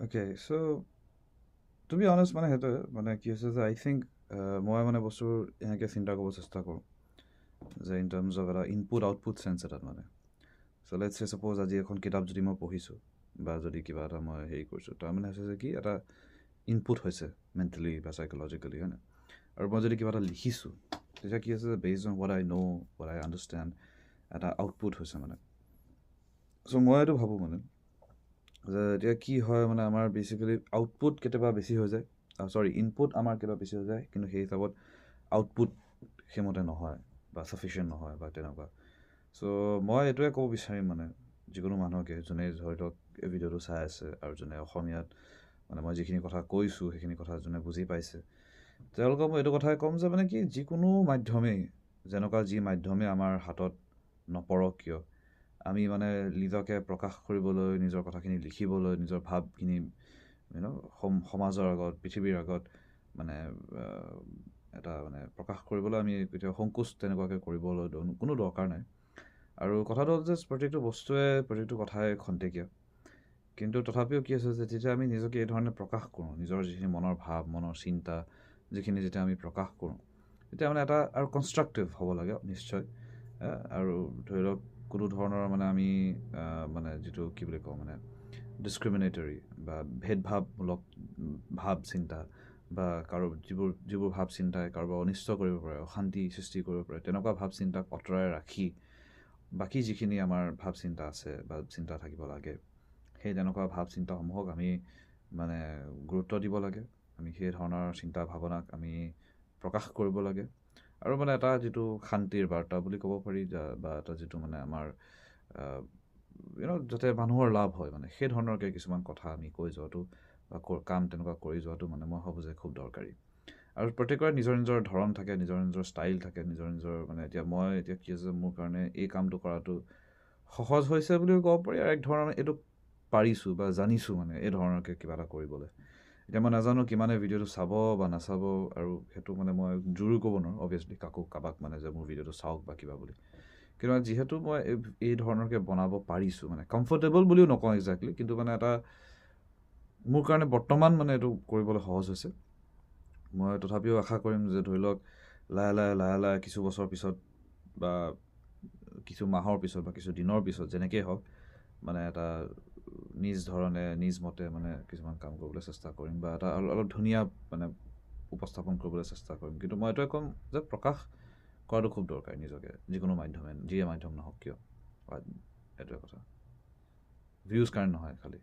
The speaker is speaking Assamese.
okay so' to be honest মানে সেইটোৱে মানে কি হৈছে যে আই থিংক মই মানে বস্তুবোৰ এনেকৈ চিন্তা কৰিব চেষ্টা কৰোঁ যে ইন টাৰ্মছ অফ এটা ইনপুট আউটপুট চেঞ্চ এটাত মানে চ' লেটছ চে ছাপ'জ আজি এখন কিতাপ যদি মই পঢ়িছোঁ বা যদি কিবা এটা মই হেৰি কৰিছোঁ তাৰমানে হৈছে যে কি এটা ইনপুট হৈছে মেণ্টেলি বা চাইক'লজিকেলি হয় নাই আৰু মই যদি কিবা এটা লিখিছোঁ তেতিয়া কি হৈছে যে based on what I know' what I understand এটা আউটপুট হৈছে মানে চ' মই এইটো ভাবোঁ মানে যে এতিয়া কি হয় মানে আমাৰ বেচিকেলি আউটপুট কেতিয়াবা বেছি হৈ যায় ইনপুট আমাৰ কেতিয়াবা বেছি হৈ যায় কিন্তু সেই হিচাপত আউটপুট সেইমতে নহয় বা চাফিচিয়েণ্ট নহয় বা তেনেকুৱা চ' মই এইটোৱে ক'ব বিচাৰিম মানে যিকোনো মানুহকে যোনে ধৰি লওক এই ভিডিঅ'টো চাই আছে আৰু যোনে অসমীয়াত মানে মই যিখিনি কথা কৈছোঁ সেইখিনি কথা যোনে বুজি পাইছে তেওঁলোকক মই এইটো কথাই ক'ম যে মানে কি যিকোনো মাধ্যমেই যেনেকুৱা যি মাধ্যমেই আমাৰ হাতত নপৰক কিয় আমি মানে নিজকে প্ৰকাশ কৰিবলৈ নিজৰ কথাখিনি লিখিবলৈ নিজৰ ভাৱখিনি সমাজৰ আগত পৃথিৱীৰ আগত মানে এটা মানে প্ৰকাশ কৰিবলৈ আমি কেতিয়াও সংকোচ তেনেকুৱাকৈ কৰিবলৈ কোনো দৰকাৰ নাই আৰু কথাটো হ'ল যে প্ৰত্যেকটো বস্তুৱে প্ৰত্যেকটো কথাই খন্তেকীয়া কিন্তু তথাপিও কি আছে যে যেতিয়া আমি নিজকে এই ধৰণে প্ৰকাশ কৰোঁ নিজৰ যিখিনি মনৰ ভাৱ মনৰ চিন্তা যিখিনি যেতিয়া আমি প্ৰকাশ কৰোঁ তেতিয়া মানে এটা আৰু কনষ্ট্ৰাক্টিভ হ'ব লাগে নিশ্চয় আৰু ধৰি লওক কোনো ধৰণৰ মানে আমি মানে যিটো কি বুলি কওঁ মানে ডিছক্ৰিমিনেটৰী বা ভেদভাৱমূলক ভাৱ চিন্তা বা কাৰো যিবোৰ ভাৱ চিন্তাই কাৰোবাৰ অনিষ্ট কৰিব পাৰে অশান্তি সৃষ্টি কৰিব পাৰে তেনেকুৱা ভাৱ চিন্তাক আঁতৰাই ৰাখি বাকী যিখিনি আমাৰ ভাৱ চিন্তা আছে বা চিন্তা থাকিব লাগে সেই তেনেকুৱা ভাৱ চিন্তাসমূহক আমি মানে গুৰুত্ব দিব লাগে আমি সেই ধৰণৰ চিন্তা ভাৱনাক আমি প্ৰকাশ কৰিব লাগে আৰু মানে এটা যিটো শান্তিৰ বাৰ্তা বুলি ক'ব পাৰি বা এটা যিটো মানে আমাৰ যাতে মানুহৰ লাভ হয় মানে সেই ধৰণৰকৈ কিছুমান কথা আমি কৈ যোৱাটো বা কাম তেনেকুৱা কৰি যোৱাটো মানে মই ভাবোঁ যে খুব দৰকাৰী আৰু প্ৰত্যেকৰে নিজৰ নিজৰ ধৰণ থাকে নিজৰ নিজৰ ষ্টাইল থাকে নিজৰ নিজৰ মানে এতিয়া কি আছে মোৰ কাৰণে এই কামটো কৰাটো সহজ হৈছে বুলিও ক'ব পাৰি আৰু এক ধৰণৰ এইটো পাৰিছোঁ বা জানিছোঁ মানে এই ধৰণৰকৈ কিবা এটা কৰিবলৈ এতিয়া মই নাজানো কিমানে ভিডিঅ'টো চাব বা নাচাব আৰু সেইটো মানে মই জোৰো ক'ব নোৱাৰোঁ অভিয়াছলি কাৰোবাক মানে যে মোৰ ভিডিঅ'টো চাওক বা কিবা বুলি কিন্তু যিহেতু মই এই ধৰণৰকৈ বনাব পাৰিছোঁ মানে কমফৰ্টেবল বুলিও নকওঁ একজেক্টলি কিন্তু মানে এটা মোৰ কাৰণে বৰ্তমান মানে এইটো কৰিবলৈ সহজ হৈছে মই তথাপিও আশা কৰিম যে ধৰি লওক লাহে লাহে কিছু বছৰ পিছত বা কিছু মাহৰ পিছত বা কিছু দিনৰ পিছত যেনেকেই হওক মানে এটা নিজ ধৰণে নিজ মতে মানে কিছুমান কাম কৰিবলৈ চেষ্টা কৰিম বা এটা অলপ ধুনীয়া মানে উপস্থাপন কৰিবলৈ চেষ্টা কৰিম কিন্তু মই এইটোৱে ক'ম যে প্ৰকাশ কৰাটো খুব দৰকাৰী নিজকে যিকোনো মাধ্যমে যিয়ে মাধ্যম নহওক কিয় এইটোৱে কথা ভিউজ কাৰণে নহয় খালি